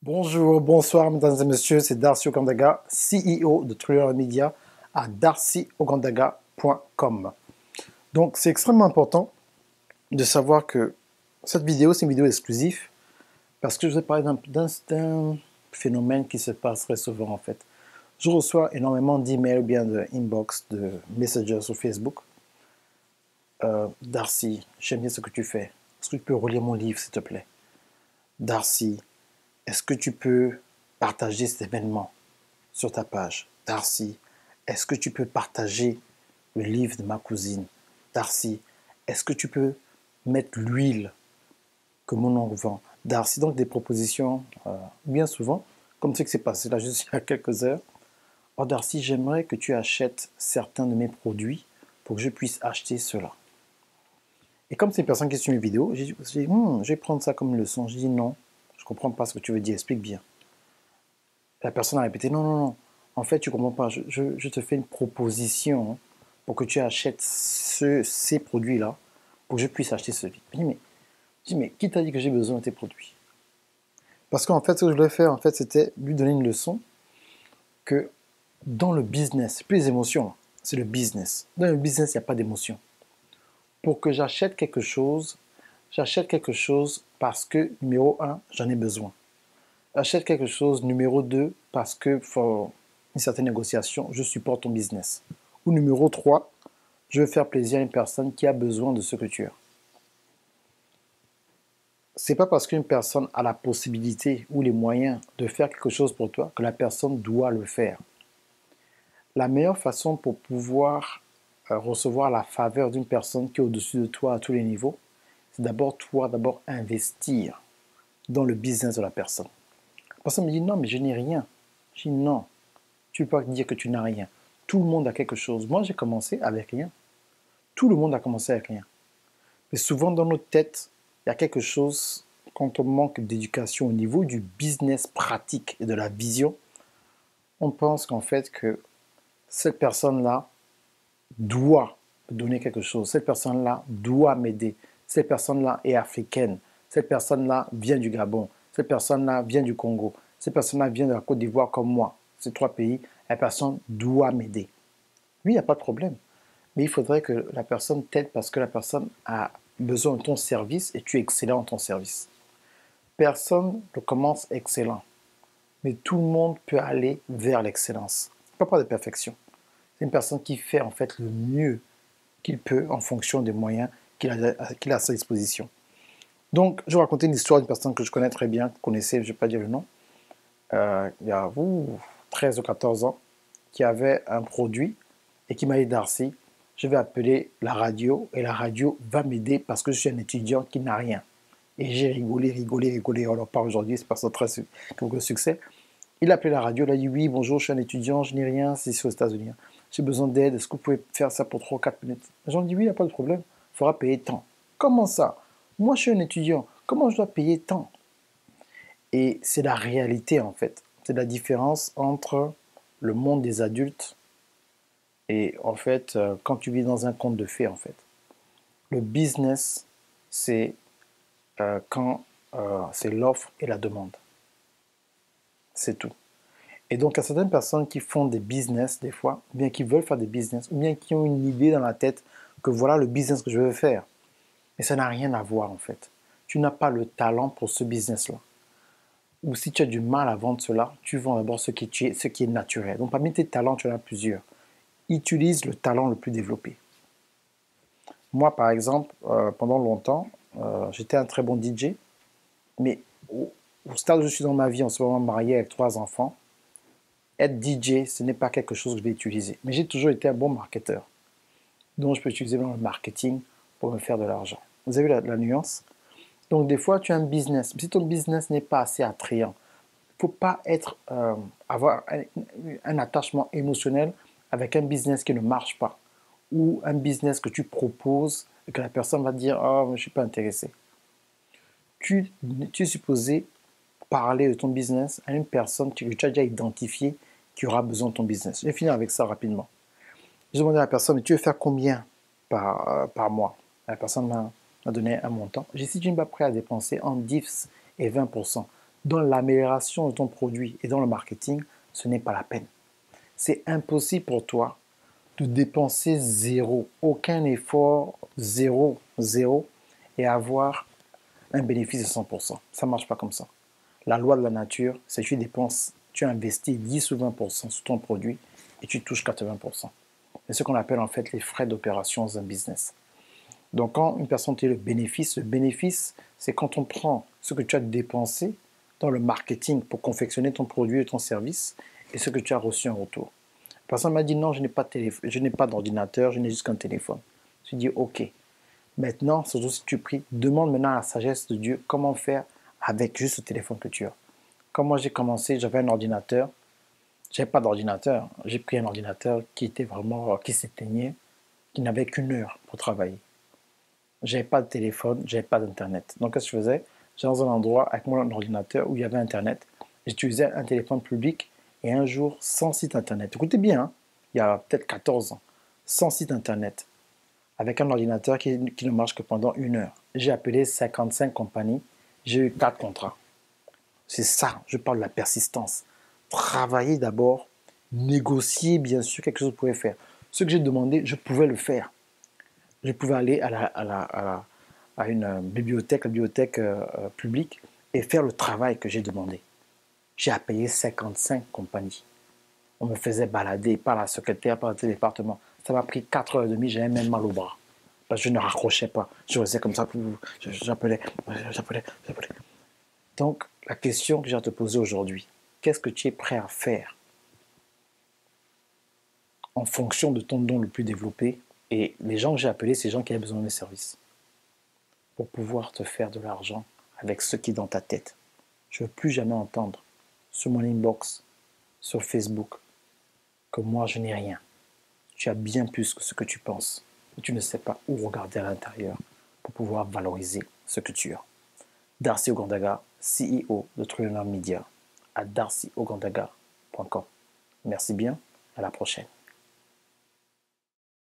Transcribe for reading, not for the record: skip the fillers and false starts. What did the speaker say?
Bonjour, bonsoir, mesdames et messieurs, c'est Darcy Ogandaga, CEO de Thriller Media à darcyogandaga.com. Donc, c'est extrêmement important de savoir que cette vidéo, c'est une vidéo exclusive parce que je vais parler d'un phénomène qui se passe très souvent en fait. Je reçois énormément d'emails ou bien de inbox, de messages sur Facebook. Darcy, j'aime bien ce que tu fais. Est-ce que tu peux relire mon livre, s'il te plaît? Darcy, est-ce que tu peux partager cet événement sur ta page? Darcy, est-ce que tu peux partager le livre de ma cousine? Darcy, est-ce que tu peux mettre l'huile que mon oncle vend? Darcy, donc des propositions bien souvent, comme ce qui s'est passé là juste il y a quelques heures. Oh Darcy, j'aimerais que tu achètes certains de mes produits pour que je puisse acheter cela. Et comme c'est une personne qui suit mes vidéos, j'ai dit, je vais prendre ça comme une leçon. Je dis non, je ne comprends pas ce que tu veux dire, explique bien. La personne a répété, non, non, non, en fait, tu ne comprends pas, je te fais une proposition pour que tu achètes ces produits-là, pour que je puisse acheter ce livre. Je dis, mais qui t'a dit que j'ai besoin de tes produits? Parce qu'en fait, ce que je voulais faire, en fait, c'était lui donner une leçon que dans le business, c'est plus les émotions, c'est le business. Dans le business, il n'y a pas d'émotion. Pour que j'achète quelque chose parce que, numéro un, j'en ai besoin. Achète quelque chose, numéro 2, parce que pour une certaine négociation, je supporte ton business. Ou numéro 3, je veux faire plaisir à une personne qui a besoin de ce que tu as. C'est pas parce qu'une personne a la possibilité ou les moyens de faire quelque chose pour toi que la personne doit le faire. La meilleure façon pour pouvoir recevoir la faveur d'une personne qui est au-dessus de toi à tous les niveaux, c'est d'abord investir dans le business de la personne. La personne me dit non, mais je n'ai rien. Je dis non, tu ne peux pas dire que tu n'as rien. Tout le monde a quelque chose. Moi, j'ai commencé avec rien. Tout le monde a commencé avec rien. Mais souvent, dans notre tête, il y a quelque chose, quand on manque d'éducation au niveau du business pratique et de la vision, on pense qu'en fait que cette personne-là doit me donner quelque chose. Cette personne-là doit m'aider. Cette personne-là est africaine. Cette personne-là vient du Gabon. Cette personne-là vient du Congo. Cette personne-là vient de la Côte d'Ivoire comme moi. Ces trois pays, la personne doit m'aider. Oui, il n'y a pas de problème. Mais il faudrait que la personne t'aide parce que la personne a besoin de ton service et tu es excellent dans ton service. Personne ne commence excellent, mais tout le monde peut aller vers l'excellence. Pas de perfection. C'est une personne qui fait en fait le mieux qu'il peut en fonction des moyens qu'il a à sa disposition. Donc, je vais raconter une histoire d'une personne que je connais très bien, que vous connaissez, je ne vais pas dire le nom, il y a 13 ou 14 ans, qui avait un produit et qui m'a dit Darcy, je vais appeler la radio et la radio va m'aider parce que je suis un étudiant qui n'a rien. Et j'ai rigolé. On en parle aujourd'hui, c'est pas ça très beaucoup de succès. Il a appelé la radio, il a dit oui, bonjour, je suis un étudiant, je n'ai rien, c'est ici aux États-Unis. J'ai besoin d'aide, est-ce que vous pouvez faire ça pour 3 ou 4 minutes? Les gens disent oui, il n'y a pas de problème, il faudra payer tant. Comment ça? Moi, je suis un étudiant, comment je dois payer tant? Et c'est la réalité en fait. C'est la différence entre le monde des adultes et en fait, quand tu vis dans un conte de fées en fait. Le business, c'est quand c'est l'offre et la demande. C'est tout. Et donc, il y a certaines personnes qui font des business des fois, ou bien qui veulent faire des business, ou bien qui ont une idée dans la tête que voilà le business que je veux faire. Mais ça n'a rien à voir en fait. Tu n'as pas le talent pour ce business-là. Ou si tu as du mal à vendre cela, tu vends d'abord ce qui est naturel. Donc, parmi tes talents, tu en as plusieurs. Utilise le talent le plus développé. Moi, par exemple, pendant longtemps, j'étais un très bon DJ, mais au stade où je suis dans ma vie, en ce moment marié avec 3 enfants, être DJ, ce n'est pas quelque chose que je vais utiliser. Mais j'ai toujours été un bon marketeur. Donc, je peux utiliser dans le marketing pour me faire de l'argent. Vous avez vu la nuance? Donc, des fois, tu as un business. Si ton business n'est pas assez attrayant, il ne faut pas avoir un attachement émotionnel avec un business qui ne marche pas ou un business que tu proposes et que la personne va dire « Oh, je ne suis pas intéressé ». Tu es supposé parler de ton business à une personne que tu as déjà identifiée qui aura besoin de ton business. Je vais finir avec ça rapidement. J'ai demandé à la personne « Mais tu veux faire combien par mois ?» La personne m'a donné un montant. J'ai dit « Si tu n'es pas prêt à dépenser en 10 et 20%, dans l'amélioration de ton produit et dans le marketing, ce n'est pas la peine. C'est impossible pour toi de dépenser zéro, aucun effort, zéro, zéro, et avoir un bénéfice de 100%. Ça ne marche pas comme ça. La loi de la nature, c'est que tu dépenses, tu investis 10 ou 20% sur ton produit et tu touches 80%. C'est ce qu'on appelle en fait les frais d'opération dans un business. Donc quand une personne te dit le bénéfice, c'est quand on prend ce que tu as dépensé dans le marketing pour confectionner ton produit et ton service et ce que tu as reçu en retour. La personne m'a dit non, je n'ai pas d'ordinateur, je n'ai juste qu'un téléphone. Je dis ok. Maintenant, surtout si tu pries, demande maintenant à la sagesse de Dieu comment faire avec juste le téléphone que tu as. Quand moi j'ai commencé, j'avais un ordinateur. J'avais pas d'ordinateur. J'ai pris un ordinateur qui était vraiment, qui s'éteignait, qui n'avait qu'une heure pour travailler. J'avais pas de téléphone, j'avais pas d'internet. Donc qu'est-ce que je faisais? J'allais dans un endroit avec mon ordinateur où il y avait internet. J'utilisais un téléphone public et un jour sans site internet. Écoutez bien, hein, il y a peut-être 14 ans, sans site internet, avec un ordinateur qui ne marche que pendant une heure. J'ai appelé 55 compagnies, j'ai eu 4 contrats. C'est ça, je parle de la persistance. Travailler d'abord, négocier bien sûr quelque chose que vous pouvez faire. Ce que j'ai demandé, je pouvais le faire. Je pouvais aller à une bibliothèque, la bibliothèque publique, et faire le travail que j'ai demandé. J'ai appelé 55 compagnies. On me faisait balader par la secrétaire, par le département. Ça m'a pris 4h30, j'avais même mal au bras. Parce que je ne raccrochais pas. Je restais comme ça, j'appelais. Donc, la question que j'ai à te poser aujourd'hui, qu'est-ce que tu es prêt à faire en fonction de ton don le plus développé? Et les gens que j'ai appelés, c'est les gens qui avaient besoin de mes services pour pouvoir te faire de l'argent avec ce qui est dans ta tête. Je ne veux plus jamais entendre sur mon inbox, sur Facebook, que moi je n'ai rien. Tu as bien plus que ce que tu penses. Mais tu ne sais pas où regarder à l'intérieur pour pouvoir valoriser ce que tu as. Darcy Ogandaga, CEO de Trillion Media, à darcyogandaga.com. Merci bien, à la prochaine.